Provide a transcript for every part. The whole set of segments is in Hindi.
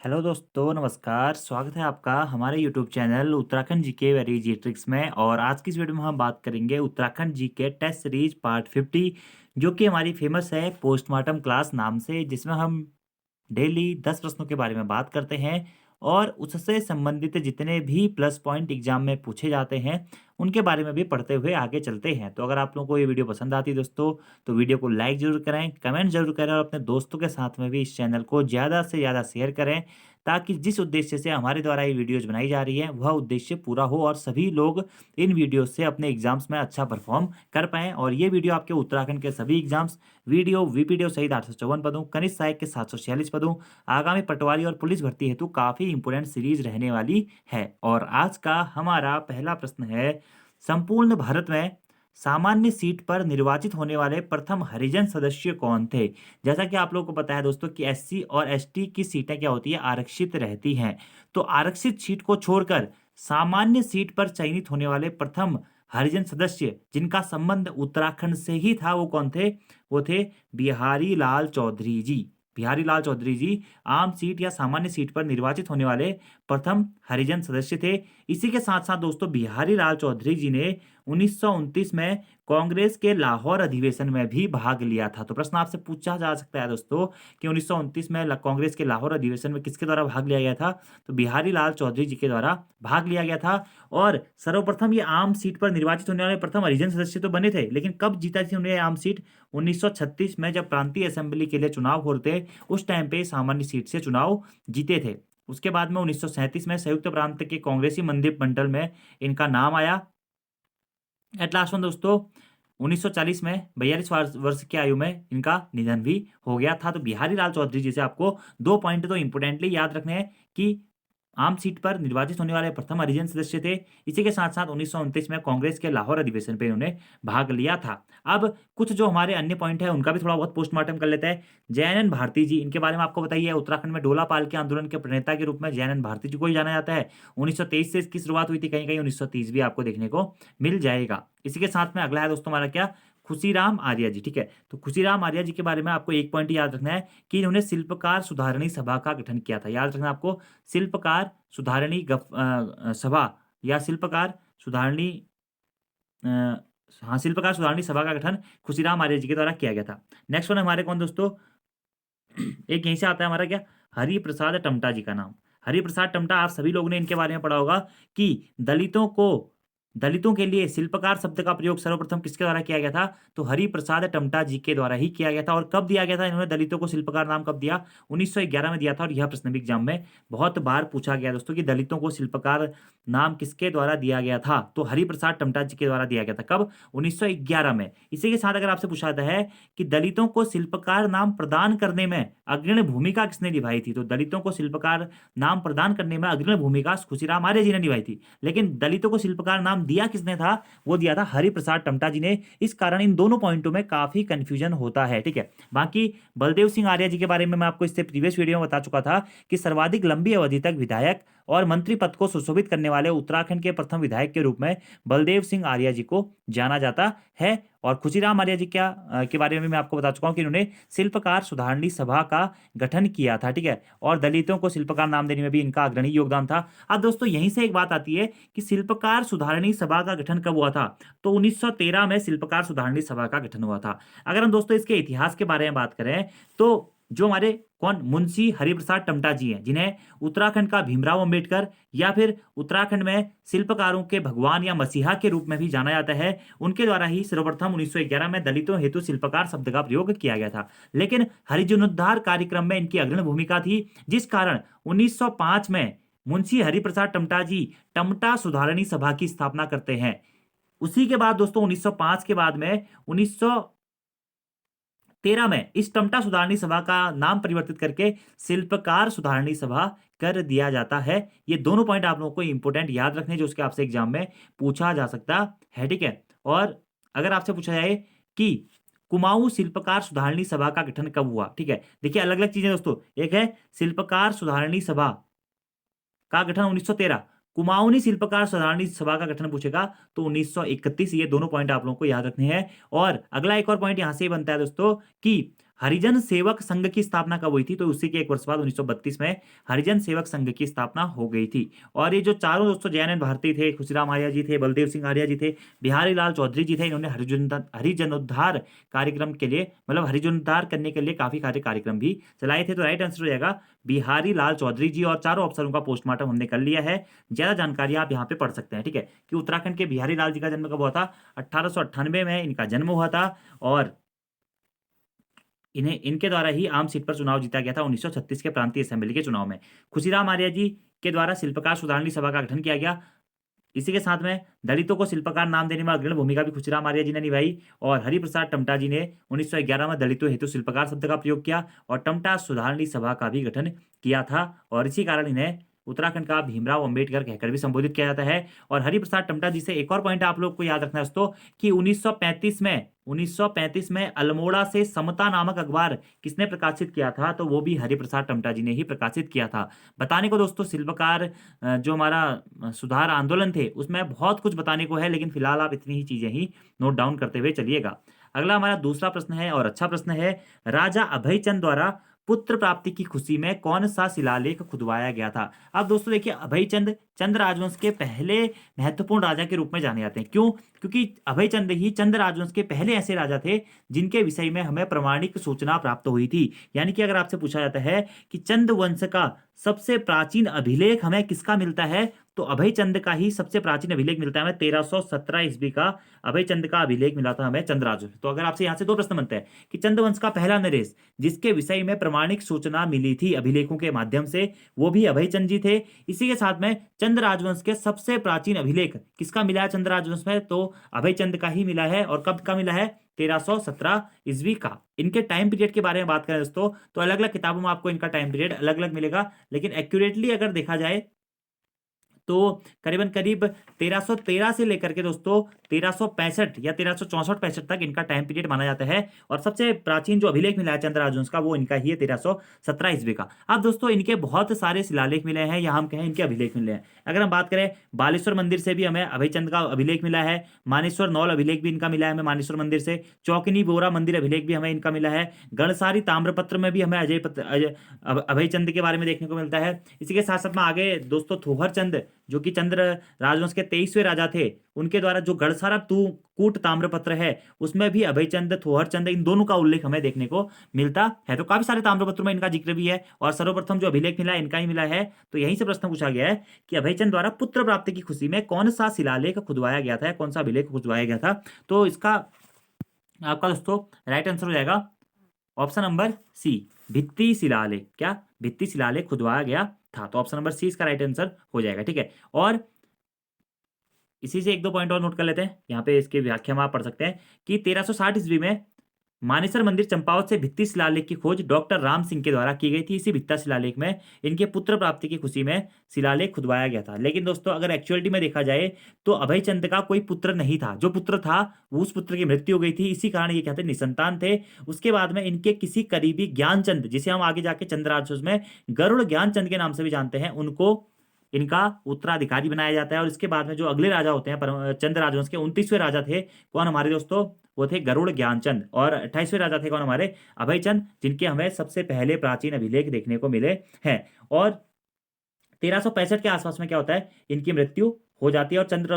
हेलो दोस्तों, नमस्कार। स्वागत है आपका हमारे यूट्यूब चैनल उत्तराखंड जीके वेरी जी ट्रिक्स में। और आज की इस वीडियो में हम बात करेंगे Uttarakhand GK test series part 50, जो कि हमारी फेमस है पोस्टमार्टम क्लास नाम से, जिसमें हम डेली 10 प्रश्नों के बारे में बात करते हैं और उससे संबंधित जितने भी प्लस पॉइंट एग्जाम में पूछे जाते हैं उनके बारे में भी पढ़ते हुए आगे चलते हैं। तो अगर आप लोगों को ये वीडियो पसंद आती है दोस्तों, तो वीडियो को लाइक ज़रूर करें, कमेंट ज़रूर करें और अपने दोस्तों के साथ में भी इस चैनल को ज़्यादा से ज़्यादा शेयर करें, ताकि जिस उद्देश्य से हमारे द्वारा ये वीडियोज़ बनाई जा रही है वह उद्देश्य पूरा हो और सभी लोग इन वीडियो से अपने एग्जाम्स में अच्छा परफॉर्म कर पाएँ। और ये वीडियो आपके उत्तराखंड के सभी एग्जाम्स वीडियो, वीपीडीओ सहित 854 पदों, कनिष्ठ सहायक के 746 पदों, आगामी पटवारी और पुलिस भर्ती हेतु काफ़ी इंपोर्टेंट सीरीज रहने वाली है। और आज का हमारा पहला प्रश्न है, संपूर्ण भारत में सामान्य सीट पर निर्वाचित होने वाले प्रथम हरिजन सदस्य कौन थे? जैसा कि आप लोगों को पता है दोस्तों कि एससी और एसटी की सीटें क्या होती है, आरक्षित रहती हैं। तो आरक्षित सीट को छोड़कर सामान्य सीट पर चयनित होने वाले प्रथम हरिजन सदस्य जिनका संबंध उत्तराखंड से ही था, वो कौन थे? वो थे बिहारी लाल चौधरी जी। बिहारी लाल चौधरी जी आम सीट या सामान्य सीट पर निर्वाचित होने वाले प्रथम हरिजन सदस्य थे। इसी के साथ साथ दोस्तों बिहारी लाल चौधरी जी ने 1929 में कांग्रेस के लाहौर अधिवेशन में भी भाग लिया था। तो प्रश्न आपसे पूछा जा सकता है दोस्तों कि 1929 में कांग्रेस के लाहौर अधिवेशन में किसके द्वारा भाग लिया गया था? तो बिहारी लाल चौधरी जी के द्वारा भाग लिया गया था। और सर्वप्रथम ये आम सीट पर निर्वाचित होने वाले प्रथम हरिजन सदस्य तो बने थे, लेकिन कब जीता थी उन्हें आम सीट? 1936 में, जब प्रांतीय असेंबली के लिए चुनाव हो रहे थे, उस टाइम पे सामान्य सीट से चुनाव जीते थे। उसके बाद में 1937 में संयुक्त प्रांत के कांग्रेसी मंत्रिमंडल में इनका नाम आया। एट लास्ट में दोस्तों 1940 में 42 वर्ष की आयु में इनका निधन भी हो गया था। तो बिहारी लाल चौधरी जी से आपको 2 पॉइंट तो इंपोर्टेंटली याद रखने हैं कि आम सीट पर निर्वाचित होने वाले प्रथम हरिजन सदस्य थे। इसी के साथ साथ 1929 में कांग्रेस के लाहौर अधिवेशन पे इन्होंने भाग लिया था। अब कुछ जो हमारे अन्य पॉइंट है उनका भी थोड़ा बहुत पोस्टमार्टम कर लेते हैं। जयनंद भारती जी, इनके बारे में आपको बताइए, उत्तराखंड में डोला पाल के आंदोलन के प्रणेता के रूप में जयनंद भारती जी को ही जाना जाता है। 1923 से इसकी शुरुआत हुई थी, कहीं कहीं 1930 भी आपको देखने को मिल जाएगा। इसी के साथ में अगला है दोस्तों हमारा क्या, खुशीराम आर्या जी। ठीक है, तो खुशीराम आर्या जी के बारे में आपको एक पॉइंट याद रखना है कि इन्होंने शिल्पकार सुधारणी सभा का गठन किया था। याद रखना आपको, शिल्पकार सुधारणी सभा या शिल्पकार सुधारणी अ, हाँ, शिल्पकार सुधारणी सभा का गठन खुशीराम आर्य जी के द्वारा किया गया था। नेक्स्ट वन हमारे कौन दोस्तों, एक यहीं से आता है हमारा क्या, हरि प्रसाद टमटा जी का नाम। हरि प्रसाद टमटा, आप सभी लोगों ने इनके बारे में पढ़ा होगा कि दलितों के लिए शिल्पकार शब्द का प्रयोग सर्वप्रथम किसके द्वारा किया गया था? तो हरि प्रसाद टमटा जी के द्वारा ही किया गया था। और कब दिया गया था इन्होंने दलितों को शिल्पकार नाम, कब दिया? 1911 में दिया था। और यह प्रश्न भी एग्जाम में बहुत बार पूछा गया दोस्तों कि दलितों को शिल्पकार नाम किसके द्वारा दिया गया था? तो हरि प्रसाद टमटा जी के द्वारा दिया गया था। कब? 1911 में। इसी के साथ अगर आपसे पूछा जाता है कि दलितों को शिल्पकार नाम प्रदान करने में अग्रणी भूमिका किसने निभाई थी? तो दलितों को शिल्पकार नाम प्रदान करने में अग्रणी भूमिका खुशीराम आर्य जी ने निभाई थी। लेकिन दलितों को शिल्पकार नाम दिया किसने था? वो दिया था हरि प्रसाद टमटा जी ने। इस कारण इन दोनों पॉइंटों में काफी कंफ्यूजन होता है। ठीक है, बाकी बलदेव सिंह आर्य जी के बारे में मैं आपको इससे प्रीवियस वीडियो में बता चुका था कि सर्वाधिक लंबी अवधि तक विधायक और मंत्री पद को सुशोभित करने वाले उत्तराखंड के प्रथम विधायक के रूप में बलदेव सिंह आर्य जी को जाना जाता है। और खुशीराम आर्य जी के बारे में मैं आपको बता चुका हूं कि इन्होंने शिल्पकार सुधारणी सभा का गठन किया था। ठीक है, और दलितों को शिल्पकार नाम देने में भी इनका अग्रणी योगदान था। अब दोस्तों यहीं से एक बात आती है कि शिल्पकार सुधारणी सभा का गठन कब हुआ था? तो 1913 में शिल्पकार सुधारणी सभा का गठन हुआ था। अगर हम दोस्तों इसके इतिहास के बारे में बात करें, तो जो हमारे कौन, मुंशी हरिप्रसाद टमटा जी हैं, जिन्हें उत्तराखंड का भीमराव अंबेडकर या फिर उत्तराखंड में शिल्पकारों के भगवान या मसीहा के रूप में भी जाना जाता है, उनके द्वारा ही सर्वप्रथम 1911 में दलितों हेतु शिल्पकार शब्द का प्रयोग किया गया था। लेकिन हरिजनोद्धार कार्यक्रम में इनकी अग्रणी भूमिका थी, जिस कारण 1905 में मुंशी हरिप्रसाद टमटा जी टमटा सुधारणी सभा की स्थापना करते हैं। उसी के बाद दोस्तों 1905 के बाद में 1913 में इस टमटा सुधारणी सभा का नाम परिवर्तित करके शिल्पकार सुधारणी सभा कर दिया जाता है। ये दोनों पॉइंट आप लोगों को इंपोर्टेंट याद रखने, जो उसके आपसे एग्जाम में पूछा जा सकता है। ठीक है, और अगर आपसे पूछा जाए कि कुमाऊं शिल्पकार सुधारणी सभा का गठन कब हुआ? ठीक है, देखिए अलग अलग चीजें दोस्तों, एक है शिल्पकार सुधारणी सभा का गठन 1913, कुमाऊनी शिल्पकार सुधारणी सभा का गठन पूछेगा तो 1931। ये दोनों पॉइंट आप लोगों को याद रखने हैं। और अगला एक और पॉइंट यहां से बनता है दोस्तों कि हरिजन सेवक संघ की स्थापना कब हुई थी? तो उसी के एक वर्ष बाद 1932 में हरिजन सेवक संघ की स्थापना हो गई थी। और ये जो चारों दोस्तों जयानंद भारती थे, खुशीराम आर्या जी थे, बलदेव सिंह आर्या जी थे, बिहारी लाल चौधरी जी थे, इन्होंने हरिजनोद्धार कार्यक्रम के लिए, मतलब हरिजनोद्धार करने के लिए काफी सारे कार्यक्रम भी चलाए थे। तो राइट आंसर हो जाएगा बिहारी लाल चौधरी जी। और चारों अफसरों का पोस्टमार्टम हमने कर लिया है। ज्यादा जानकारी आप यहाँ पे पढ़ सकते हैं, ठीक है, कि उत्तराखंड के बिहारी लाल जी का जन्म कब हुआ था? 1898 में इनका जन्म हुआ था। और इन्हें इनके द्वारा ही आम सीट पर चुनाव जीता गया था 1936 के प्रांतीय असेंबली के चुनाव में। खुशीराम आर्या जी के द्वारा शिल्पकार सुधारणी सभा का गठन किया गया। इसी के साथ में दलितों को शिल्पकार नाम देने में अग्रणी भूमिका भी खुशीराम आर्य जी ने निभाई। और हरिप्रसाद टमटा जी ने 1911 में दलितों हेतु शिल्पकार शब्द का प्रयोग किया और टमटा सुधारणी सभा का भी गठन किया था। और इसी कारण इन्हें उत्तराखंड का भीमराव अंबेडकर कहकर भी संबोधित किया जाता है। और हरिप्रसाद टमटा जी से एक और पॉइंट आप लोग को याद रखना है दोस्तों, कि 1935 में अल्मोड़ा से समता नामक अखबार किसने प्रकाशित किया था? तो वो भी हरिप्रसाद टमटा जी ने ही प्रकाशित किया था। बताने को दोस्तों शिल्पकार जो हमारा सुधार आंदोलन थे उसमें बहुत कुछ बताने को है, लेकिन फिलहाल आप इतनी ही चीजें ही नोट डाउन करते हुए चलिएगा। अगला हमारा दूसरा प्रश्न है और अच्छा प्रश्न है। राजा अभयचंद द्वारा पुत्र प्राप्ति की खुशी में कौन सा शिलालेख खुदवाया गया था? अब दोस्तों देखिए, अभयचंद चंद राजवंश के पहले महत्वपूर्ण राजा के रूप में जाने जाते हैं। क्यों? क्योंकि अभयचंद ही चंद राजवंश के पहले ऐसे राजा थे जिनके विषय में हमें प्रमाणिक सूचना प्राप्त हुई थी। यानी कि अगर आपसे पूछा जाता है कि चंद वंश का सबसे प्राचीन अभिलेख हमें किसका मिलता है, तो अभयचंद का ही सबसे प्राचीन अभिलेख मिलता है हमें। 1317 ईस्वी का अभयचंद का अभिलेख मिला था हमें चंद राजवंश। तो अगर आपसे यहाँ से दो प्रश्न बनते हैं कि चंद वंश का पहला नरेश जिसके विषय में प्रमाणिक सूचना मिली थी अभिलेखों के माध्यम से, वो भी अभयचंद जी थे। इसी के साथ में चंद राजवंश के सबसे प्राचीन अभिलेख किसका मिला है चंद राजवंश में? तो अभयचंद का ही मिला है। और कब का मिला है? 1317 ईस्वी का। इनके टाइम पीरियड के बारे में बात करें दोस्तों, तो अलग अलग किताबों में आपको इनका टाइम पीरियड अलग अलग मिलेगा, लेकिन एक्यूरेटली अगर देखा जाए तो करीबन करीब 1313 से लेकर के दोस्तों 1365 या 1364-65 तक इनका टाइम पीरियड माना जाता है। और सबसे प्राचीन जो अभिलेख मिला है चंद्र राजवंश का वो इनका ही है 1317 ईस्वी का। अब दोस्तों इनके बहुत सारे शिलालेख मिले हैं या हम कहें इनके अभिलेख मिले हैं। अगर हम बात करें बालेश्वर मंदिर से भी हमें अभयचंद का अभिलेख मिला है। मानेश्वर नौल अभिलेख भी इनका मिला है हमें मानेश्वर मंदिर से। चौकनी बोरा मंदिर अभिलेख भी हमें इनका मिला है। गणसारी ताम्रपत्र में भी हमें अभयचंद के बारे में देखने को मिलता है। इसी के साथ साथ में आगे दोस्तों थोहर चंद जो कि चंद्र राजवंश के 23वें राजा थे, उनके द्वारा जो गढ़सारा कूट ताम्रपत्र है उसमें भी अभयचंद थोहर चंद इन दोनों का उल्लेख हमें देखने को मिलता है। तो काफी सारे ताम्रपत्रों में इनका जिक्र भी है। और सर्वप्रथम जो अभिलेख मिला है इनका ही मिला है। तो यहीं से प्रश्न पूछा गया है कि अभयचंद द्वारा पुत्र प्राप्ति की खुशी में कौन सा शिलालेख खुदवाया गया था, कौन सा अभिलेख खुदवाया गया था? तो इसका आपका दोस्तों राइट आंसर हो जाएगा ऑप्शन नंबर सी, भित्ति शिलालेख। क्या? भित्ति शिलालेख खुदवाया गया था। तो ऑप्शन नंबर सी इसका राइट आंसर हो जाएगा, ठीक है। और इसी से एक दो पॉइंट और नोट कर लेते हैं। यहाँ पे इसकी व्याख्या में आप पढ़ सकते हैं कि 1360 ईस्वी में मानेसर मंदिर चंपावत से भित्ति शिलालेख की खोज डॉक्टर राम सिंह के द्वारा की गई थी। इसी भित्ता शिलालेख में इनके पुत्र प्राप्ति की खुशी में शिलालेख खुदवाया गया था। लेकिन दोस्तों अगर एक्चुअलिटी में देखा जाए तो अभयचंद का कोई पुत्र नहीं था। जो पुत्र था वो उस पुत्र की मृत्यु हो गई थी, इसी कारण ये कहते हैं निसंतान थे। उसके बाद में इनके किसी करीबी ज्ञानचंद, जिसे हम आगे जाके चंद्राजवंश में गरुड़ ज्ञानचंद के नाम से भी जानते हैं, उनको इनका उत्तराधिकारी बनाया जाता है। और इसके बाद में जो अगले राजा होते हैं चंद्र राजवंश के 29वें राजा थे कौन हमारे दोस्तों? वो थे गरुड़ ज्ञानचंद। और 28वें राजा थे कौन हमारे? अभयचंद, जिनके हमें सबसे पहले प्राचीन अभिलेख देखने को मिले हैं। और 1365 के आसपास में क्या होता है? इनकी मृत्यु हो जाती है। और चंद्र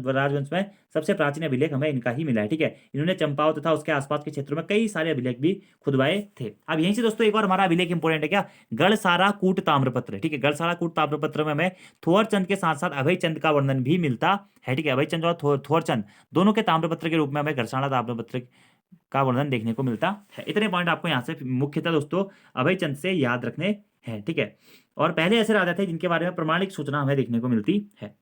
राजवंश में सबसे प्राचीन अभिलेख हमें इनका ही मिला है, ठीक है। इन्होंने चंपावत तथा उसके आसपास के क्षेत्रों में कई सारे अभिलेख भी खुदवाए थे। अब यहीं से दोस्तों एक और हमारा अभिलेख इंपोर्टेंट है, क्या? गढ़सारा कूट ताम्रपत्र, ठीक है। गढ़सारा कूट ताम्रपत्र में हमें थोर चंद के साथ साथ अभयचंद का वर्णन भी मिलता है, ठीक है। अभयचंद और थोर चंद दोनों के ताम्रपत्र के रूप में हमें गढ़सारा ताम्रपत्र का वर्णन देखने को मिलता है। इतने पॉइंट आपको यहाँ से मुख्यतः दोस्तों अभयचंद से याद रखने हैं, ठीक है। और पहले ऐसे राजा थे जिनके बारे में प्रमाणिक सूचना हमें देखने को मिलती है।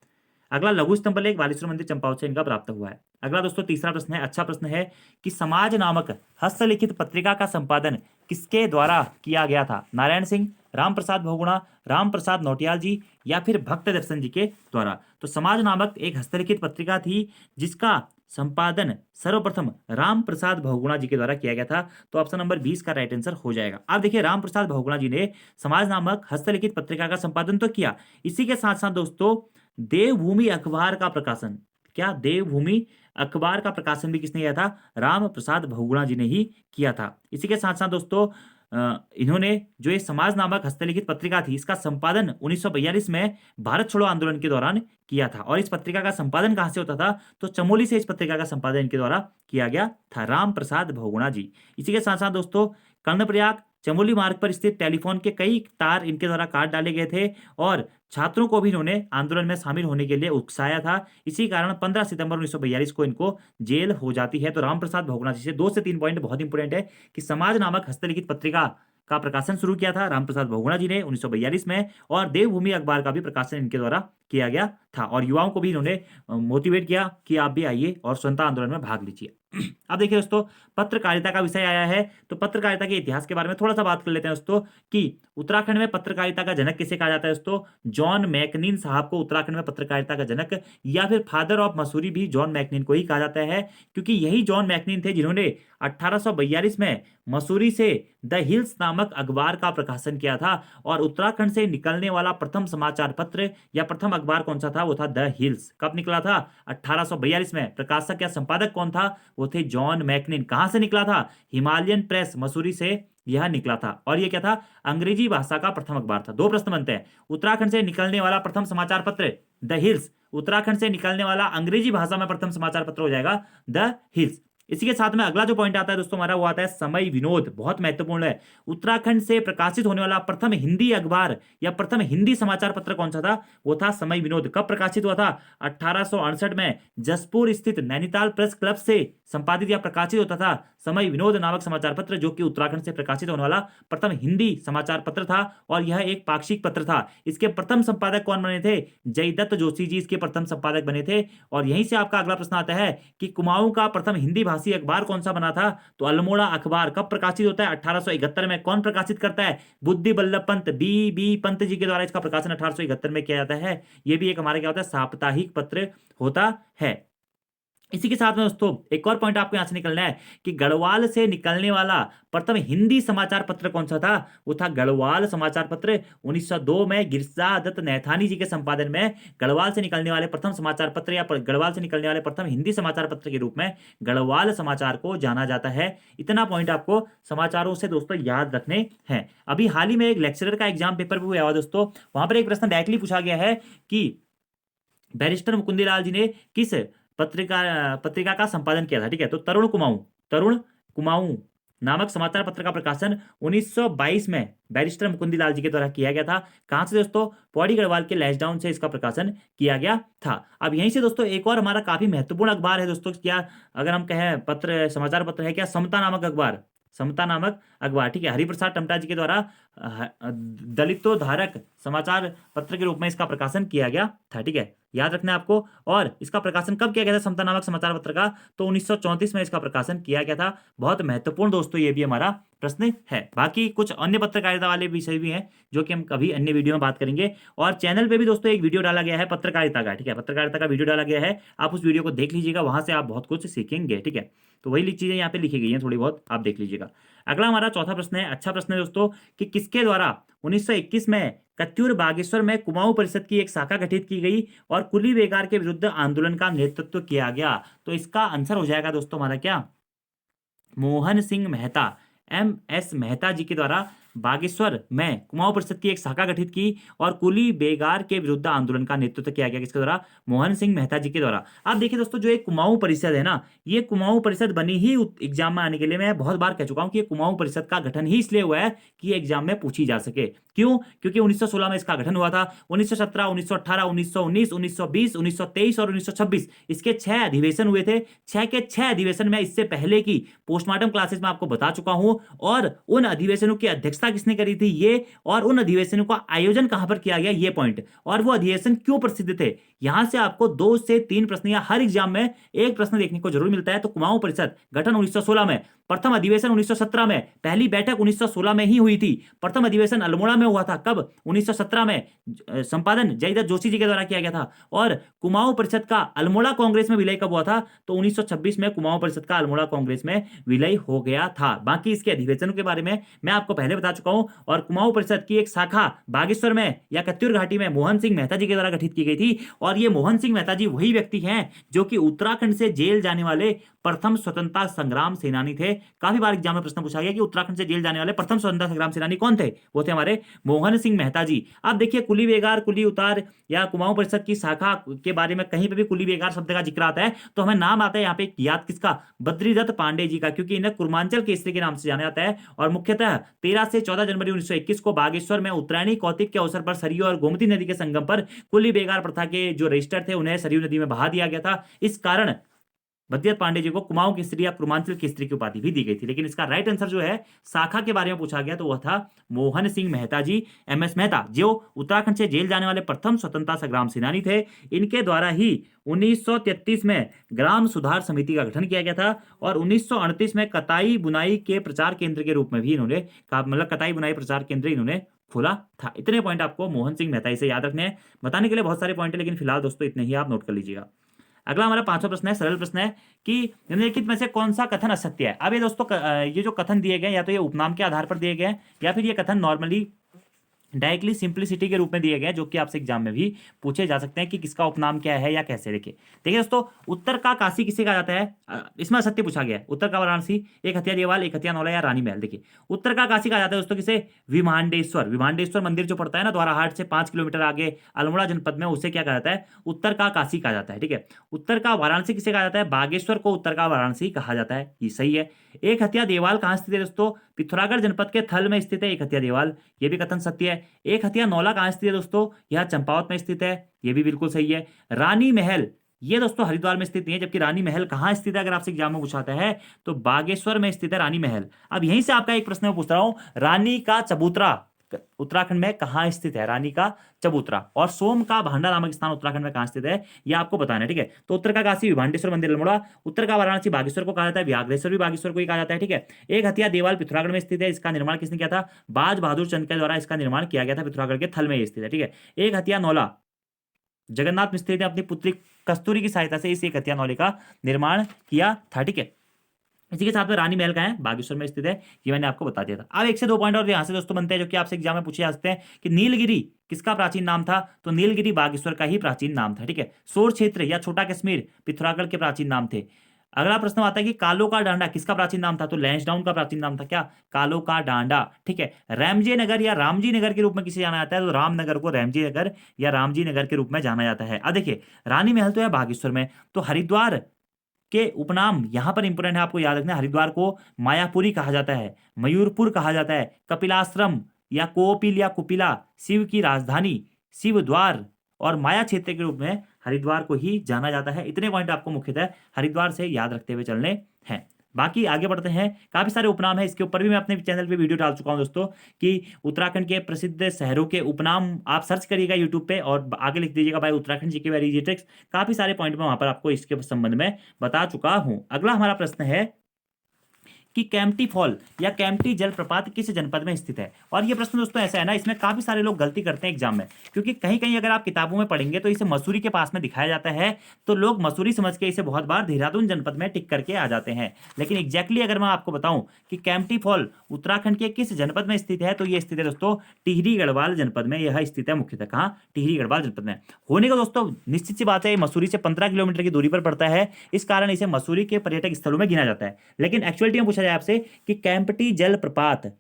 अगला लघु स्तंभ लेख बालेश्वर मंदिर चंपावत से इनका प्राप्त हुआ है। अगला दोस्तों तीसरा प्रश्न है, अच्छा प्रश्न है कि समाज नामक हस्तलिखित पत्रिका का संपादन किसके द्वारा किया गया था? नारायण सिंह, राम प्रसाद बहुगुणा, राम प्रसाद नौटियाल जी या फिर भक्त दर्शन जी के द्वारा? तो समाज नामक एक हस्तलिखित पत्रिका थी जिसका संपादन सर्वप्रथम राम प्रसाद बहुगुणा जी के द्वारा किया गया था। तो ऑप्शन नंबर 20 का राइट आंसर हो जाएगा। अब देखिए राम प्रसाद बहुगुणा जी ने समाज नामक हस्तलिखित पत्रिका का संपादन तो किया, इसी के साथ साथ दोस्तों देवभूमि अखबार का प्रकाशन, क्या? देवभूमि अखबार का प्रकाशन भी किसने किया था? राम प्रसाद बहुगुणा जी ने ही किया था। इसी के साथ साथ दोस्तों इन्होंने जो ये समाज नामक हस्तलिखित पत्रिका थी, इसका संपादन 1942 में भारत छोड़ो आंदोलन के दौरान किया था। और इस पत्रिका का संपादन कहाँ से होता था? तो चमोली से इस पत्रिका का संपादन इनके द्वारा किया गया था, राम प्रसाद बहुगुणा जी। इसी के साथ साथ दोस्तों कर्णप्रयाग चमोली मार्ग पर स्थित टेलीफोन के कई तार इनके द्वारा काट डाले गए थे और छात्रों को भी इन्होंने आंदोलन में शामिल होने के लिए उकसाया था। इसी कारण 15 सितंबर 1942 को इनको जेल हो जाती है। तो रामप्रसाद बहुगुणा जी से 2 से 3 पॉइंट बहुत इंपॉर्टेंट है कि समाज नामक हस्तलिखित पत्रिका का प्रकाशन शुरू किया था रामप्रसाद बहुगुणा जी ने 1942 में, और देवभूमि अखबार का भी प्रकाशन इनके द्वारा किया गया था। और युवाओं को भी इन्होंने मोटिवेट किया कि आप भी आइए और स्वतंत्रता आंदोलन में भाग लीजिए। अब देखिए दोस्तों, पत्रकारिता का विषय आया है तो पत्रकारिता के इतिहास के बारे में थोड़ा सा बात कर लेते हैं दोस्तों कि उत्तराखंड में पत्रकारिता का जनक किसे कहा जाता है दोस्तों? जॉन मैकनीन साहब को उत्तराखंड में पत्रकारिता का जनक या फिर फादर ऑफ मसूरी भी जॉन मैकनीन को ही कहा जाता है, क्योंकि यही जॉन मैकनीन थे जिन्होंने 1842 में मसूरी से द हिल्स नामक अखबार का प्रकाशन किया था। और उत्तराखंड से निकलने वाला प्रथम समाचार पत्र या प्रथम अखबार कौन सा था? वो था द हिल्स। कब निकला था? 1842 में। प्रकाशक या संपादक कौन था? वो थे जॉन मैकनीन। कहां से निकला था? हिमालयन प्रेस मसूरी से यह निकला था। और यह क्या था? अंग्रेजी भाषा का प्रथम अखबार था। 2 प्रश्न बनते हैं। उत्तराखंड से निकलने वाला प्रथम समाचार पत्र द हिल्स, उत्तराखंड से निकलने वाला अंग्रेजी भाषा में प्रथम समाचार पत्र हो जाएगा द हिल्स। इसी के साथ में अगला जो पॉइंट आता है दोस्तों हमारा, वो आता है समय विनोद। बहुत महत्वपूर्ण है। उत्तराखंड से प्रकाशित होने वाला प्रथम हिंदी अखबार या प्रथम हिंदी समाचार पत्र कौन सा था? वो था समय विनोद। कब प्रकाशित हुआ था? 1868 में जसपुर स्थित नैनीताल प्रेस क्लब से संपादित या प्रकाशित होता था समय विनोद नामक समाचार पत्र, जो कि उत्तराखंड से प्रकाशित होने वाला प्रथम हिंदी समाचार पत्र था। और यह एक पाक्षिक पत्र था। इसके प्रथम संपादक कौन बने थे? जयदत्त जोशी जी इसके प्रथम संपादक बने थे। और यहीं से आपका अगला प्रश्न आता है कि कुमाऊं का प्रथम हिंदी भाषी अखबार कौन सा बना था? तो अल्मोड़ा अखबार। कब प्रकाशित होता है? 1871 में। कौन प्रकाशित करता है? बुद्धि वल्लभ पंत, बी पंत जी के द्वारा इसका प्रकाशन 1871 में किया जाता है। यह भी एक हमारा क्या होता है? साप्ताहिक पत्र होता है। इसी के साथ में दोस्तों एक और पॉइंट आपको यहां से निकलना है कि गढ़वाल से निकलने वाला प्रथम हिंदी समाचार पत्र कौन सा था? वो था गढ़वाल समाचार पत्र। 1902 में गिरजादत्त नैथानी जी के संपादन में गढ़वाल से निकलने वाले प्रथम समाचार पत्र या गढ़वाल से निकलने वाले प्रथम हिंदी समाचार पत्र के रूप में गढ़वाल समाचार को जाना जाता है। इतना पॉइंट आपको समाचारों से दोस्तों याद रखने हैं। अभी हाल ही में एक लेक्चरर का एग्जाम पेपर भी हुआ दोस्तों, वहां पर एक प्रश्न डायरेक्टली पूछा गया है कि बैरिस्टर मुकुंदीलाल जी ने किस पत्रिका का संपादन किया था? ठीक है, तो तरुण कुमाऊं नामक समाचार पत्र का प्रकाशन 1922 में बैरिस्टर मुकुंदीलाल जी के द्वारा किया गया था। कहां से दोस्तों? पौड़ी गढ़वाल के लैशडाउन से इसका प्रकाशन किया गया था। अब यहीं से दोस्तों एक और हमारा काफी महत्वपूर्ण अखबार है दोस्तों, क्या अगर हम कहें पत्र समाचार पत्र है क्या? समता नामक अखबार। समता नामक अखबार, ठीक है, हरिप्रसाद टमटा जी के द्वारा दलितोधारक समाचार पत्र के रूप में इसका प्रकाशन किया गया था। ठीक है, याद रखना है आपको। और इसका प्रकाशन कब किया गया था समता नामक समाचार पत्र का? तो 1934 में इसका प्रकाशन किया गया था। बहुत महत्वपूर्ण दोस्तों ये भी हमारा प्रश्न है। बाकी कुछ अन्य पत्रकारिता वाले विषय भी हैं जो कि हम कभी अन्य वीडियो में बात करेंगे। और चैनल पे भी दोस्तों एक वीडियो डाला गया है पत्रकारिता का। ठीक है, पत्रकारिता का वीडियो डाला गया है, आप उस वीडियो को देख लीजिएगा, वहां से आप बहुत कुछ सीखेंगे। ठीक है, तो वही चीजें यहाँ पे लिखी गई हैं, थोड़ी बहुत आप देख लीजिएगा। अगला हमारा चौथा प्रश्न है, अच्छा प्रश्न है दोस्तों, कि किसके द्वारा 1921 में कत्यूर बागेश्वर में कुमाऊं परिषद की एक शाखा गठित की गई और कुली बेगार के विरुद्ध आंदोलन का नेतृत्व किया गया? तो इसका आंसर हो जाएगा दोस्तों हमारा क्या? मोहन सिंह मेहता, MS मेहता जी के द्वारा बागेश्वर में कुमाऊं परिषद की एक शाखा गठित की और कुली बेगार के विरुद्ध आंदोलन का नेतृत्व किया गया। किसके द्वारा? मोहन सिंह मेहता जी के द्वारा। आप देखिए दोस्तों, जो एक कुमाऊं परिषद है ना, ये कुमाऊं परिषद बनी ही एग्जाम में आने के लिए, मैं बहुत बार कह चुका हूं कि ये कुमाऊं परिषद का गठन ही इसलिए हुआ है कि ये एग्जाम में पूछी जा सके। क्यों? क्योंकि 1916 में इसका गठन हुआ था। 1917, 1918, 1919, 1920, 1923 और 1926 इसके 6 अधिवेशन हुए थे। 6 के 6 अधिवेशन में इससे पहले की पोस्टमार्टम क्लासेस में आपको बता चुका हूं। और उन अधिवेशनों की अध्यक्षता किसने करी थी? ये। और उन अधिवेशनों का आयोजन कहां पर किया गया? ये पॉइंट। और वो अधिवेशन क्यों प्रसिद्ध थे? यहां से आपको 2 से 3 प्रश्न या हर एग्जाम में एक प्रश्न देखने को जरूर मिलता है। तो कुमाऊं परिषद गठन 1916 में, प्रथम अधिवेशन 1917 में, पहली बैठक 1916 में ही हुई थी। प्रथम अधिवेशन अल्मोड़ा में हुआ था, कब? 1917 में। संपादन जयदत्त जोशी जी के द्वारा किया गया था। और कुमाऊं परिषद का अल्मोड़ा कांग्रेस में विलय कब हुआ था? तो 1926 में कुमाऊं परिषद का अल्मोड़ा कांग्रेस में विलय हो गया था। बाकी इसके अधिवेशनों के बारे में मैं आपको पहले बता चुका हूं। और कुमाऊं परिषद की एक शाखा बागेश्वर में या कत्यूर घाटी में मोहन सिंह मेहता जी के द्वारा गठित की गई थी। और ये मोहन सिंह मेहता जी वही व्यक्ति हैं जो कि उत्तराखंड से जेल जाने वाले प्रथम स्वतंत्रता संग्राम सेनानी थे। काफी बार एग्जाम में प्रश्न पूछा गया कि उत्तराखंड से जेल जाने वाले प्रथम स्वतंत्रता संग्राम सेनानी कौन थे? वो थे हमारे मोहन सिंह मेहता जी। अब देखिए, कुली बेगार, कुली उतार या कुमाऊं परिषद की शाखा के बारे में कहीं पे भी कुली बेगार शब्द का जिक्र आता है तो हमें नाम आता है यहाँ पे याद किसका? बद्रीदत्त पांडे जी का, क्योंकि इन्हें कुर्मांचल केसरी के नाम से जाना जाता है। और मुख्यतः 13 से 14 जनवरी 1921 को बागेश्वर में उत्तरायणी कौतिक के अवसर पर सरयू और गोमती नदी के संगम पर कुली बेगार प्रथा के जो रजिस्टर थे उन्हें सरयू नदी में बहा दिया गया था। इस कारण बद्रीदत्त पांडे जी को कुमाऊं केसरी या कुर्मांचल केसरी की उपाधि भी दी गई थी। लेकिन इसका राइट आंसर जो है शाखा के बारे में पूछा गया तो वह था मोहन सिंह मेहता जी, एमएस मेहता, जो उत्तराखंड से जेल जाने वाले प्रथम स्वतंत्रता संग्राम सेनानी थे। इनके द्वारा ही 1933 में ग्राम सुधार समिति का गठन किया गया था। और 1938 में कताई बुनाई के प्रचार केंद्र के रूप में भी इन्होंने, मतलब कताई बुनाई प्रचार केंद्र इन्होंने खोला था। इतने पॉइंट आपको मोहन सिंह मेहता से याद रखने हैं। बताने के लिए बहुत सारे पॉइंट है, लेकिन फिलहाल दोस्तों इतने ही आप नोट कर लीजिएगा। अगला हमारा 5वां प्रश्न है, सरल प्रश्न है कि निम्नलिखित में से कौन सा कथन असत्य है? अब ये दोस्तों ये जो कथन दिए गए या तो ये उपनाम के आधार पर दिए गए या फिर ये कथन नॉर्मली डायरेक्टली सिंप्लिसिटी के रूप में दिए गए, जो कि आपसे एग्जाम में भी पूछे जा सकते हैं कि किसका उपनाम क्या है या कैसे। देखिए दोस्तों, उत्तर का काशी किसे कहा जाता है? इसमें असत्य पूछा गया है। उत्तर का वाराणसी, एक हथिया देवाल, एक हथिया नौला या रानी महल। देखिए, उत्तर का काशी कहा जाता है दोस्तों किसे? विमांडेश्वर। विमांडेश्वर मंदिर जो पड़ता है ना द्वाराहाट से 5 किलोमीटर आगे अल्मोड़ा जनपद में, उसे क्या कहा जाता है? उत्तर का काशी कहा जाता है। ठीक है। उत्तर का वाराणसी किसे कहा जाता है? बागेश्वर को उत्तर का वाराणसी कहा जाता है। ये सही है। एक हथिया देवाल कहाँ स्थित है दोस्तों? पिथौरागढ़ जनपद के थल में स्थित है एक हथिया देवाल, ये भी कथन सत्य है। एक हथिया नौला कहाँ स्थित है दोस्तों? यह चंपावत में स्थित है, ये भी बिल्कुल सही है। रानी महल, ये दोस्तों हरिद्वार में स्थित नहीं है, जबकि रानी महल कहाँ स्थित है अगर आपसे एग्जाम में पूछाता है तो बागेश्वर में स्थित है रानी महल। अब यहीं से आपका एक प्रश्न मैं पूछ रहा हूं, रानी का चबूतरा उत्तराखंड में कहाँ स्थित है? रानी का चबूतरा। और सोम का भांडा नामक स्थान उत्तराखंड में कहाँ स्थित है, यह आपको बताना है। ठीक है। तो उत्तर का काशी विभांडेश्वर मंदिर अल्मोड़ा, उत्तर का वाराणसी बागेश्वर को कहा जाता है, व्याघ्रेश्वर भी बागेश्वर को ही कहा जाता है। ठीक है। एक हथिया देवाल पिथौरागढ़ में स्थित है, इसका निर्माण किसने किया था? बाज बहादुर चंद के द्वारा इसका निर्माण किया गया था, पिथौरागढ़ के थल में स्थित है। ठीक है। एक हथिया नौला जगन्नाथ मिस्त्री ने अपनी पुत्री कस्तूरी की सहायता से इस एक हथिया नौले का निर्माण किया था। ठीक है। इसी के साथ में रानी महल का है, बागेश्वर में स्थित है, ये मैंने आपको बता दिया था। अब 1 से 2 पॉइंट और यहाँ से दोस्तों बनते हैं जो कि आपसे एग्जाम में पूछे जा सकते हैं कि नीलगिरी किसका प्राचीन नाम था? तो नीलगिरी बागेश्वर का ही प्राचीन नाम था। ठीक है। सोर क्षेत्र या छोटा कश्मीर पिथौरागढ़ के प्राचीन नाम थे। अगला प्रश्न आता है कि कालो का डांडा किसका प्राचीन नाम था? तो लैंसडाउन का प्राचीन नाम था। क्या? कालो का डांडा। ठीक है। रामजे नगर या रामजी नगर के रूप में किसे जाना जाता है? तो रामनगर को रामजी नगर या रामजी नगर के रूप में जाना जाता है। अब देखिए, रानी महल तो है बागेश्वर में, तो हरिद्वार के उपनाम यहां पर इंपोर्टेंट है, आपको याद रखना है। हरिद्वार को मायापुरी कहा जाता है, मयूरपुर कहा जाता है, कपिलाश्रम या कोपिल या कुपिला शिव की राजधानी, शिव द्वार और माया क्षेत्र के रूप में हरिद्वार को ही जाना जाता है। इतने पॉइंट आपको मुख्यतः हरिद्वार से याद रखते हुए चलने हैं। बाकी आगे बढ़ते हैं, काफी सारे उपनाम है, इसके ऊपर भी मैं अपने चैनल पे वीडियो डाल चुका हूं दोस्तों कि उत्तराखंड के प्रसिद्ध शहरों के उपनाम आप सर्च करिएगा यूट्यूब पे और आगे लिख दीजिएगा भाई Uttarakhand GK very easy tricks. काफी सारे पॉइंट में वहां पर आपको इसके संबंध में बता चुका हूं। अगला हमारा प्रश्न है कि कैम्पटी फॉल या कैम्पटी जलप्रपात किस जनपद में स्थित है? और ये प्रश्न दोस्तों ऐसा है ना, इसमें काफी सारे लोग गलती करते हैं एग्जाम में, क्योंकि कहीं कहीं अगर आप किताबों में पढ़ेंगे तो इसे मसूरी के पास में दिखाया जाता है, तो लोग मसूरी समझ के इसे बहुत बार देहरादून जनपद में टिक करके आ जाते हैं। लेकिन एग्जैक्टली अगर मैं आपको बताऊं कि कैम्पटी फॉल उत्तराखंड के किस जनपद में स्थित है, तो ये स्थित है दोस्तों टिहरी गढ़वाल जनपद में। यह स्थित है मुख्यतः कहाँ? टिहरी गढ़वाल जनपद में। होने का दोस्तों निश्चित सी बात है, मसूरी से 15 किलोमीटर की दूरी पर पड़ता है, इस कारण इसे मसूरी के पर्यटक स्थलों में गिना जाता है। लेकिन एक्चुअलिटी में पूछा जाए आपसे कि कैम्पटी जलप्रपात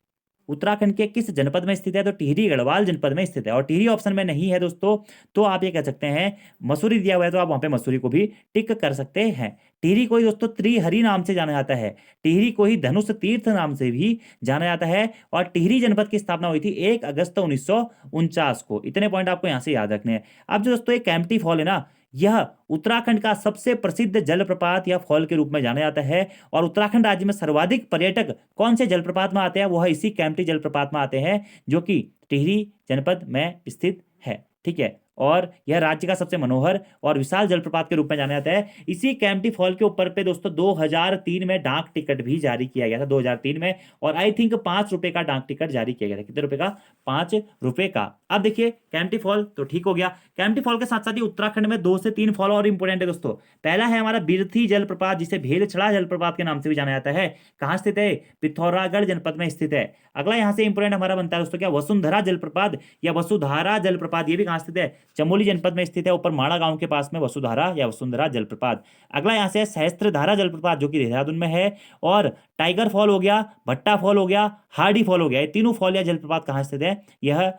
उत्तराखंड के किस जनपद में स्थित है, तो टिहरी गढ़वाल जनपद में स्थित है। और टिहरी ऑप्शन में नहीं है दोस्तों, तो आप ये कह सकते हैं मसूरी दिया हुआ है, तो आप वहां पे मसूरी को भी टिक कर सकते हैं। टिहरी को ही दोस्तों त्रिहरि नाम से जाना जाता है, टिहरी को ही धनुष तीर्थ नाम से भी जाना जाता है। और टिहरी जनपद की स्थापना हुई थी 1 अगस्त 1949 को। इतने पॉइंट आपको यहां से याद रखने हैं। अब जो दोस्तों ये कैम्पटी फॉल है ना, यह उत्तराखंड का सबसे प्रसिद्ध जलप्रपात या फॉल के रूप में जाना जाता है। और उत्तराखंड राज्य में सर्वाधिक पर्यटक कौन से जलप्रपात में आते हैं? वह इसी कैम्पटी जलप्रपात में आते हैं, जो कि टिहरी जनपद में स्थित है। ठीक है। और यह राज्य का सबसे मनोहर और विशाल जलप्रपात के रूप में जाना जाता है। इसी कैंपटी फॉल के ऊपर पे दोस्तों 2003 में डाक टिकट भी जारी किया गया था, 2003 में, और आई थिंक 5 रुपए का डाक टिकट जारी किया गया था। कितने रुपए का? 5 रुपए का। अब देखिए कैंपटी फॉल तो ठीक हो गया। कैंपटी फॉल के साथ साथ ही उत्तराखंड में 2 से 3 फॉल और इंपोर्टेंट है दोस्तों। पहला है हमारा बिरथी जलप्रपात, जिसे भेलछड़ा जलप्रपात के नाम से भी जाना जाता है। कहां स्थित है? पिथौरागढ़ जनपद में स्थित है। अगला यहां से इंपोर्टेंट हमारा बनता है दोस्तों क्या? वसुंधरा जलप्रपात या वसुधारा जलप्रपात, ये भी कहां स्थित है? चमोली जनपद में स्थित है, ऊपर माड़ा गांव के पास में वसुधारा या वसुंधरा जलप्रपात। अगला यहां से सहस्त्रधारा जलप्रपात, जो कि देहरादून में है। और टाइगर फॉल हो गया, भट्टा फॉल हो गया, हार्डी फॉल हो गया। ये तीनों फॉल या जलप्रपात कहां स्थित है? यह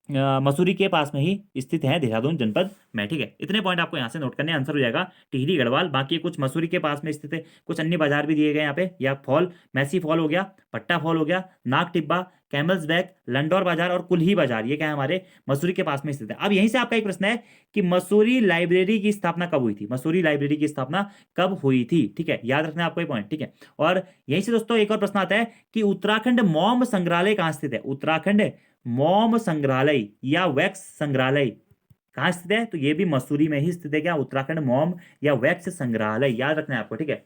मसूरी के पास में ही स्थित है, देहरादून जनपद में। ठीक है, इतने पॉइंट आपको यहाँ से नोट करने, आंसर हो जाएगा टिहरी गढ़वाल। बाकी कुछ मसूरी के पास में स्थित है, कुछ अन्य बाजार भी दिए गए यहाँ पे। या फॉल मैसी फॉल हो गया, पट्टा फॉल हो गया, नाग टिब्बा, कैमल्स बैक, लंडौर बाजार और कुल्ही बाजार, ये क्या है? हमारे मसूरी के पास में स्थित है। अब यहीं से आपका एक प्रश्न है कि मसूरी लाइब्रेरी की स्थापना कब हुई थी? मसूरी लाइब्रेरी की स्थापना कब हुई थी? ठीक है, याद रखना है आपको ये पॉइंट। ठीक है, और यहीं से दोस्तों एक और प्रश्न आता है कि उत्तराखंड मॉम संग्रहालय कहाँ स्थित है? उत्तराखंड मॉम संग्रहालय या वैक्स संग्रहालय कहाँ स्थित है? तो ये भी मसूरी में ही स्थित है। क्या? उत्तराखंड मॉम या वैक्स संग्रहालय, याद रखना है आपको। ठीक है,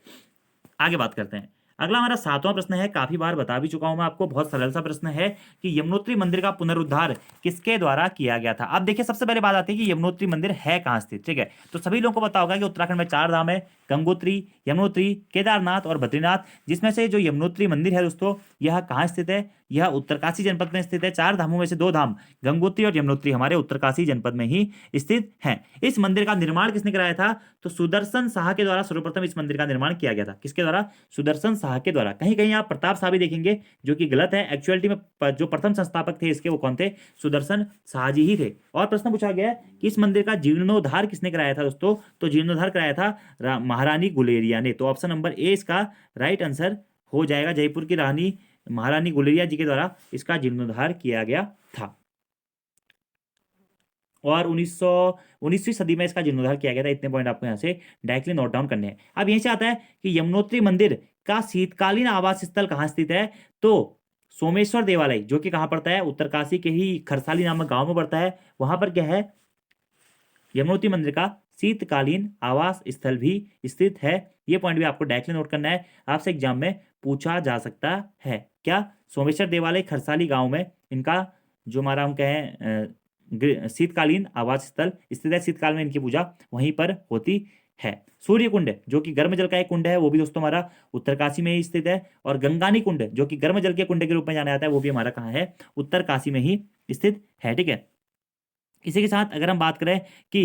आगे बात करते हैं। अगला हमारा 7वां प्रश्न है, काफी बार बता भी चुका हूं मैं आपको, बहुत सरल सा प्रश्न है कि यमुनोत्री मंदिर का पुनरुद्धार किसके द्वारा किया गया था? अब देखिए सबसे पहले बात आती है कि यमुनोत्री मंदिर है कहां स्थित। ठीक है, तो सभी लोगों को पता होगा कि उत्तराखंड में 4 धाम है, गंगोत्री, यमुनोत्री, केदारनाथ और बद्रीनाथ। जिसमें से जो यमुनोत्री मंदिर है दोस्तों, यह कहाँ स्थित है? यह उत्तरकाशी जनपद में स्थित है। 4 धामों में से 2 धाम गंगोत्री और यमुनोत्री हमारे उत्तरकाशी जनपद में ही स्थित हैं। इस मंदिर का निर्माण किसने कराया था? तो सुदर्शन शाह के द्वारा सर्वप्रथम इस मंदिर का निर्माण किया गया था। किसके द्वारा? सुदर्शन शाह के द्वारा। कहीं कहीं आप प्रताप शाह भी देखेंगे, जो कि गलत है। एक्चुअलिटी में जो प्रथम संस्थापक थे इसके, वो कौन थे? सुदर्शन शाह जी ही थे। और प्रश्न पूछा गया है कि इस मंदिर का जीर्णोद्धार किसने कराया था दोस्तों? तो जीर्णोद्धार कराया था महारानी गुलेरिया ने। तो ऑप्शन नंबर ए इसका राइट आंसर हो जाएगा। जयपुर की रानी महारानी गुलेरिया जी के द्वारा इसका जीर्णोद्धार किया गया था। और 19वीं सदी में इसका जीर्णोद्धार किया गया था। इतने पॉइंट आपको यहाँ से डायरेक्टली नोट डाउन करने हैं। अब यहीं से आता है कि यमुनोत्री मंदिर का शीतकालीन आवास स्थल कहाँ स्थित है? तो सोमेश्वर देवालय, जो कि कहाँ पड़ता है? उत्तरकाशी के ही खरसाली नामक गांव में पड़ता है। वहां पर क्या है? यमुनोत्री मंदिर का शीतकालीन आवास स्थल भी स्थित है। ये पॉइंट भी आपको डायरेक्टली नोट करना है, आपसे एग्जाम में पूछा जा सकता है। क्या? सोमेश्वर देवालय खरसाली गांव में इनका जो हमारा हम कहें शीतकालीन आवास स्थल स्थित है। शीतकाल में इनकी पूजा वहीं पर होती है। सूर्य कुंड, जो कि गर्म जल का एक कुंड है, वो भी दोस्तों हमारा उत्तरकाशी में ही स्थित है। और गंगानी कुंड, जो कि गर्म जल के कुंड के रूप में जाना जाता है, वो भी हमारा कहाँ है? उत्तरकाशी में ही स्थित है। ठीक है, इसी के साथ अगर हम बात करें कि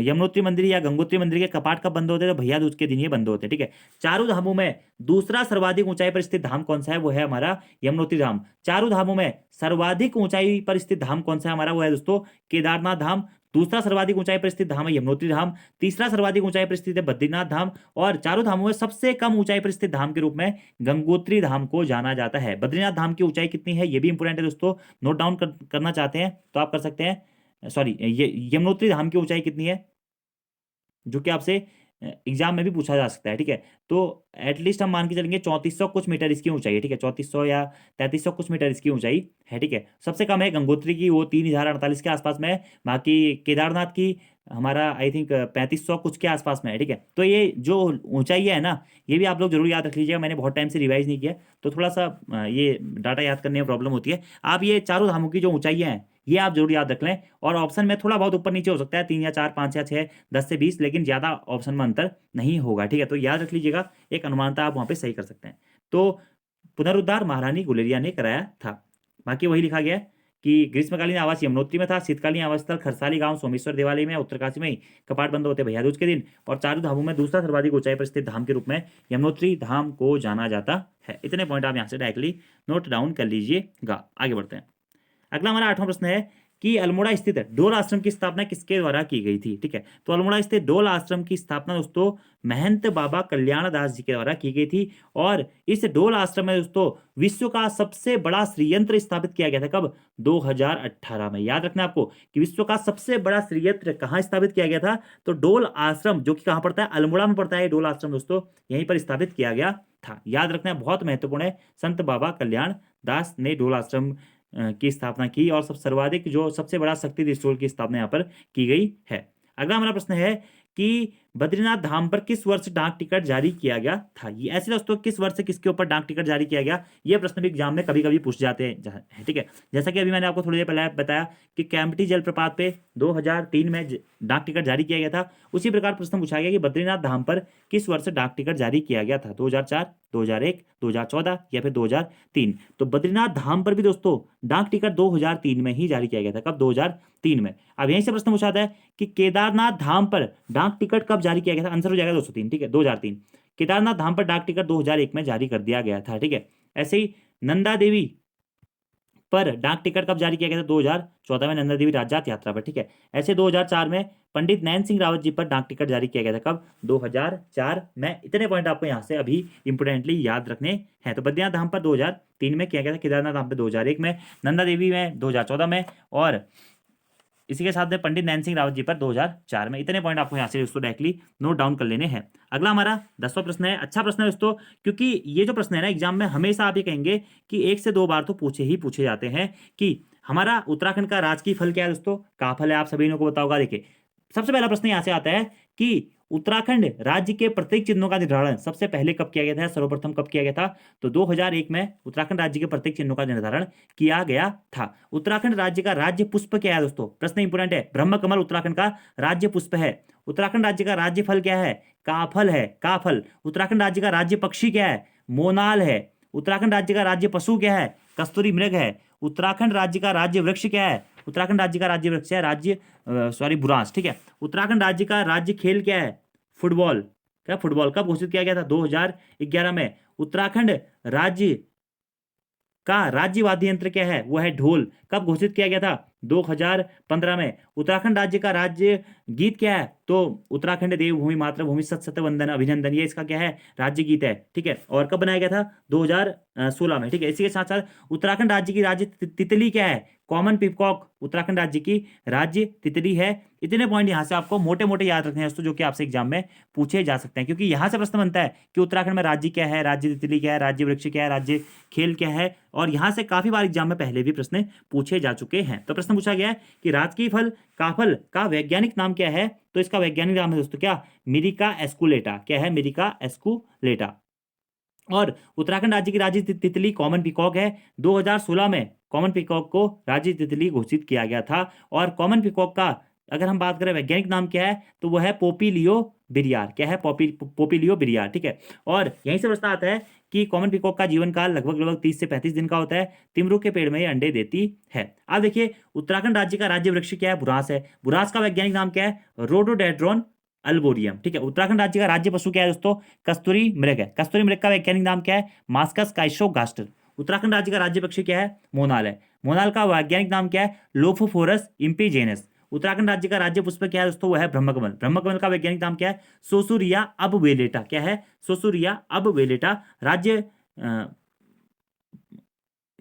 यमुनोत्री मंदिर या गंगोत्री मंदिर के कपाट कब बंद होते हैं, तो भैया दूज के दिन ये बंद होते हैं। ठीक है, चारों धामों में दूसरा सर्वाधिक ऊंचाई पर स्थित धाम कौन सा है? वो है हमारा यमुनोत्री धाम। चारों धामों में सर्वाधिक ऊंचाई पर स्थित धाम कौन सा है हमारा? वो है दोस्तों केदारनाथ धाम। दूसरा सर्वाधिक ऊंचाई पर स्थित धाम है यमुनोत्री धाम। तीसरा सर्वाधिक ऊंचाई पर स्थित है बद्रीनाथ धाम। और चारों धामों में सबसे कम ऊंचाई पर स्थित धाम के रूप में गंगोत्री धाम को जाना जाता है। बद्रीनाथ धाम की ऊंचाई कितनी है, ये भी इंपोर्टेंट है दोस्तों, नोट डाउन करना चाहते हैं तो आप कर सकते हैं। सॉरी, ये यमुनोत्री धाम की ऊंचाई कितनी है, जो कि आपसे एग्जाम में भी पूछा जा सकता है। ठीक है, तो एटलीस्ट हम मान के चलेंगे 3400 कुछ मीटर इसकी ऊंचाई है। ठीक है, 3400 या 3300 कुछ मीटर इसकी ऊंचाई है। ठीक है, सबसे कम है गंगोत्री की, वो 3048 के आसपास में है। बाकी केदारनाथ की हमारा आई थिंक 3500 कुछ के आसपास में है। ठीक है, तो ये जो ऊंचाई है ना, ये भी आप लोग जरूर याद रख लीजिएगा। मैंने बहुत टाइम से रिवाइज नहीं किया, तो थोड़ा सा ये डाटा याद करने में प्रॉब्लम होती है। आप ये चारों धामों की जो ऊंचाइयाँ हैं, ये आप जरूर याद रख लें। और ऑप्शन में थोड़ा बहुत ऊपर नीचे हो सकता है, 3 या 4, 5 या 6, 10 से 20, लेकिन ज़्यादा ऑप्शन में अंतर नहीं होगा। ठीक है, तो याद रख लीजिएगा, एक अनुमानता आप वहाँ पे सही कर सकते हैं। तो पुनरुद्धार महारानी गुलेरिया ने कराया था। बाकी वही लिखा गया है कि ग्रीष्मकालीन आवास यमुनोत्री में था, शीतकालीन आवास स्थल खरसाली गांव सोमेश्वर देवालय में, उत्तरकाशी में ही कपाट बंद होते भैया दूज के दिन। और चारों धामों में दूसरा सर्वाधिक ऊंचाई पर स्थित धाम के रूप में यमुनोत्री धाम को जाना जाता है। इतने पॉइंट आप यहाँ से डायरेक्टली नोट डाउन कर लीजिएगा। आगे बढ़ते हैं। अगला हमारा 8वां प्रश्न है कि अल्मोड़ा स्थित डोल आश्रम की स्थापना किसके द्वारा की गई थी? ठीक है, तो अल्मोड़ा स्थित डोल आश्रम की स्थापना दोस्तों महंत बाबा कल्याण दास जी के द्वारा की गई थी। और इस डोल आश्रम में दोस्तों विश्व का सबसे बड़ा श्रीयंत्र स्थापित किया गया था। कब? 2018 में। याद रखना आपको कि विश्व का सबसे बड़ा श्रीयंत्र कहाँ स्थापित किया गया था? तो डोल आश्रम, जो कि कहाँ पड़ता है? अल्मोड़ा में पड़ता है डोल आश्रम दोस्तों, यहीं पर स्थापित किया गया था। याद रखना है, बहुत महत्वपूर्ण है। संत बाबा कल्याण दास ने डोल आश्रम की स्थापना की और सर्वाधिक जो सबसे बड़ा शक्ति स्टोर की स्थापना यहाँ पर की गई है। अगला हमारा प्रश्न है कि बद्रीनाथ धाम पर किस वर्ष डाक टिकट जारी किया गया था। ये ऐसे दोस्तों किस वर्ष किसके ऊपर डाक टिकट जारी किया गया, ये प्रश्न भी एग्जाम में कभी कभी पूछ जाते हैं। ठीक है, जैसा कि अभी मैंने आपको थोड़ी देर पहले बताया कि कैंपटी जलप्रपात पे 2003 में डाक टिकट जारी किया गया था, उसी प्रकार प्रश्न पूछा गया कि बद्रीनाथ धाम पर किस वर्ष डाक टिकट जारी किया गया था, 2004, 2001, 2014 या फिर 2003। तो बद्रीनाथ धाम पर भी दोस्तों डाक टिकट 2003 में ही जारी किया गया था। कब? 2003 में। अब यहीं से प्रश्न पूछा था कि केदारनाथ धाम पर डाक टिकट कब जारी किया गया था, आंसर हो जाएगा 203। ठीक है, 2003। केदारनाथ धाम पर डाक टिकट 2001 में जारी कर दिया गया था। ठीक है, ऐसे ही नंदा देवी पर डाक टिकट कब जारी किया गया था, 2014 में, नंदा देवी राजजात यात्रा पर। ठीक है, ऐसे 2004 में पंडित नैन सिंह रावत जी पर डाक टिकट जारी किया गया था। कब? 2004 में। इतने पॉइंट आपको यहाँ से अभी इंपोर्टेंटली याद रखने हैं। तो बद्रीनाथ धाम पर 2003 में किया गया था, केदारनाथ धाम पर 2001 में, नंदा देवी में 2014 में, और इसी के साथ में पंडित नैन सिंह रावत जी पर 2004 में। इतने पॉइंट आपको यहाँ से दोस्तों डायरेक्टली नोट डाउन कर लेने हैं। अगला हमारा 10वां प्रश्न है। अच्छा प्रश्न है दोस्तों, क्योंकि ये जो प्रश्न है ना एग्जाम में हमेशा आप ये कहेंगे कि 1 से 2 बार तो पूछे जाते हैं कि हमारा उत्तराखंड का राजकीय फल क्या है दोस्तों। का फल है, आप सभी को पता होगा। देखिए, सबसे पहला प्रश्न यहाँ से आता है कि उत्तराखंड राज्य के प्रतीक चिन्हों का निर्धारण सबसे पहले कब किया गया था, सर्वप्रथम कब किया गया था। तो 2001 में उत्तराखंड राज्य के प्रतीक चिन्हों का निर्धारण किया गया था। उत्तराखंड राज्य का राज्य पुष्प क्या है दोस्तों, प्रश्न इंपोर्टेंट है। ब्रह्मकमल उत्तराखंड का राज्य पुष्प है। उत्तराखंड राज्य का राज्य फल क्या है, काफल है, काफल। उत्तराखंड राज्य का राज्य पक्षी क्या है, मोनाल है। उत्तराखंड राज्य का राज्य पशु क्या है, कस्तूरी मृग है। उत्तराखंड राज्य का राज्य वृक्ष क्या है, उत्तराखंड राज्य का राज्य वृक्ष है बुरांस। ठीक है, उत्तराखंड राज्य का राज्य खेल क्या है, फुटबॉल। क्या? फुटबॉल। कब घोषित किया गया था, 2011 में। उत्तराखंड राज्य का राज्य वाद्य यंत्र क्या है, वो है ढोल। कब घोषित किया गया था, 2015 में। उत्तराखंड राज्य का राज्य गीत क्या है, तो उत्तराखंड देवभूमि मातृभूमि सत सत वंदन अभिनंदन, ये इसका क्या है, राज्य गीत है। ठीक है, और कब बनाया गया था, 2016 में। ठीक है, इसी के साथ साथ उत्तराखंड राज्य की राज्य तितली क्या है, कॉमन पिकॉक उत्तराखंड राज्य की राज्य तितली है। इतने पॉइंट यहाँ से आपको मोटे मोटे याद रखने हैं दोस्तों, जो कि आपसे एग्जाम में पूछे जा सकते हैं, क्योंकि यहाँ से प्रश्न बनता है कि उत्तराखंड में राज्य क्या है, राज्य तितली क्या है, राज्य वृक्ष क्या है, राज्य खेल क्या है। और यहाँ से काफी बार एग्जाम में पहले भी प्रश्न पूछे जा चुके हैं। तो प्रश्न पूछा गया है कि राजकीय फल काफल का वैज्ञानिक नाम क्या है। तो इसका वैज्ञानिक नाम है दोस्तों क्या, मिरिका एस्कुलेटा। क्या है, मिरिका एस्कुलेटा। और उत्तराखंड राज्य की राज्य तितली कॉमन पिकॉक है। 2016 में कॉमन पिकॉक को राज्य तितली घोषित किया गया था। और कॉमन पिकॉक का अगर हम बात करें वैज्ञानिक नाम क्या है, तो वो है पोपिलियो बिरियार। क्या है, पोपिलियो बिरियार। ठीक है, और यहीं से प्रश्न आता है कि कॉमन पिकॉक का जीवन काल लगभग 30 से 35 दिन का होता है। तिमरू के पेड़ में ये अंडे देती है। अब देखिए, उत्तराखंड राज्य का राज्य वृक्ष क्या है, बुरांस है। बुरांस का वैज्ञानिक नाम क्या है, रोडोडेड्रॉन अल्बोरियम। ठीक है, उत्तराखंड राज्य का राज्य पशु क्या है दोस्तों, कस्तूरी मृग है। कस्तूरी मृग का वैज्ञानिक नाम क्या है, मास्कस काइशोगास्टर। उत्तराखंड राज्य का राज्य पक्षी क्या है, मोनाल है। मोनाल का वैज्ञानिक नाम क्या है, लोफोफोरस इम्पीजेनस। उत्तराखंड राज्य का राज्य पुष्प क्या है दोस्तों, वो है ब्रह्मकमल। ब्रह्मकमल का वैज्ञानिक नाम क्या है, सोसुरिया अब वेलेटा। क्या है, सोसुरिया अब वेलेटा। राज्य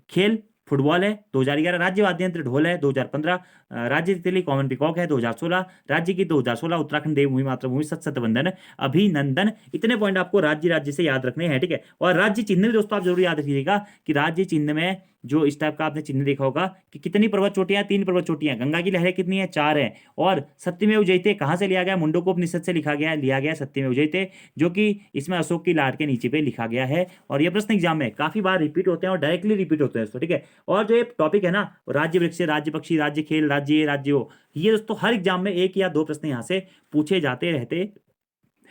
खेल फुटबॉल है, 2011। राज्य वाद्य यंत्र ढोल है, 2015। राज्य तितली कॉमन पिकॉक है, 2016। राज्य की 2016 उत्तराखंड देवभूमि मातृभूमि सत सत वंदन अभिनंदन। इतने पॉइंट आपको राज्य से याद रखने हैं। ठीक है, और राज्य चिन्ह भी दोस्तों आप जरूर याद रखिएगा कि राज्य चिन्ह में जो इस टाइप का आपने चिन्ह देखा होगा कि कितनी पर्वत चोटियां, 3 पर्वत चोटियां। गंगा की लहरें कितनी है, 4 है। और सत्यमेव जयते कहाँ से लिया गया, मुंडकोपनिषद से लिया गया सत्यमेव जयते, जो कि इसमें अशोक की लाट के नीचे पे लिखा गया है। और ये प्रश्न एग्जाम में काफी बार रिपीट होते हैं और डायरेक्टली रिपीट होते हैं दोस्तों। ठीक है, और जो ये टॉपिक है ना, राज्य वृक्ष, राज्य पक्षी, राज्य खेल, राज्य हो, ये दोस्तों हर एग्जाम में 1 या 2 प्रश्न यहाँ से पूछे जाते रहते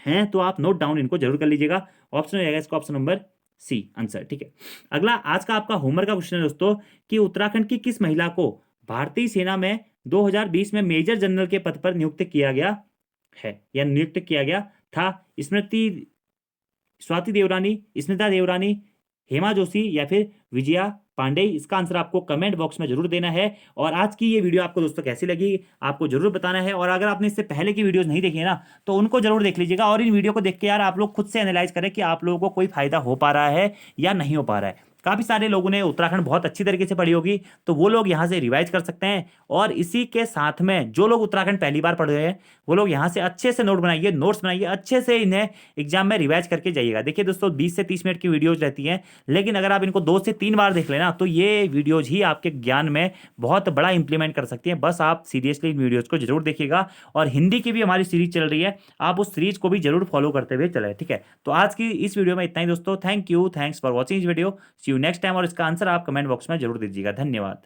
हैं। तो आप नोट डाउन इनको जरूर कर लीजिएगा। ऑप्शन हो जाएगा इसका ऑप्शन नंबर सी आंसर। ठीक है, अगला आज का आपका होमवर्क का क्वेश्चन है दोस्तों कि उत्तराखंड की किस महिला को भारतीय सेना में 2020 में मेजर जनरल के पद पर नियुक्त किया गया है या नियुक्त किया गया था। स्वाति देवरानी, स्मिता देवरानी, हेमा जोशी या फिर विजया पांडे। इसका आंसर आपको कमेंट बॉक्स में जरूर देना है। और आज की ये वीडियो आपको दोस्तों कैसी लगी आपको जरूर बताना है। और अगर आपने इससे पहले की वीडियोस नहीं देखी है ना, तो उनको जरूर देख लीजिएगा। और इन वीडियो को देख के यार आप लोग खुद से एनालाइज करें कि आप लोगों को कोई फायदा हो पा रहा है या नहीं हो पा रहा है। काफ़ी सारे लोगों ने उत्तराखंड बहुत अच्छी तरीके से पढ़ी होगी, तो वो लोग यहाँ से रिवाइज कर सकते हैं। और इसी के साथ में जो लोग उत्तराखंड पहली बार पढ़ रहे हैं वो लोग यहाँ से अच्छे से नोट्स बनाइए, अच्छे से इन्हें एग्जाम में रिवाइज करके जाइएगा। देखिए दोस्तों, 20 से 30 मिनट की वीडियोज रहती हैं, लेकिन अगर आप इनको 2 से 3 बार देख लेना तो ये वीडियोज ही आपके ज्ञान में बहुत बड़ा इंप्लीमेंट कर सकती हैं। बस आप सीरियसली इन वीडियोज को जरूर देखिएगा। और हिंदी की भी हमारी सीरीज चल रही है, आप उस सीरीज को भी जरूर फॉलो करते हुए चले, ठीक है। तो आज की इस वीडियो में इतना ही दोस्तों। Thank you, thanks for watching इस video. See you next time. और इसका आंसर आप कमेंट बॉक्स में जरूर दीजिएगा। धन्यवाद।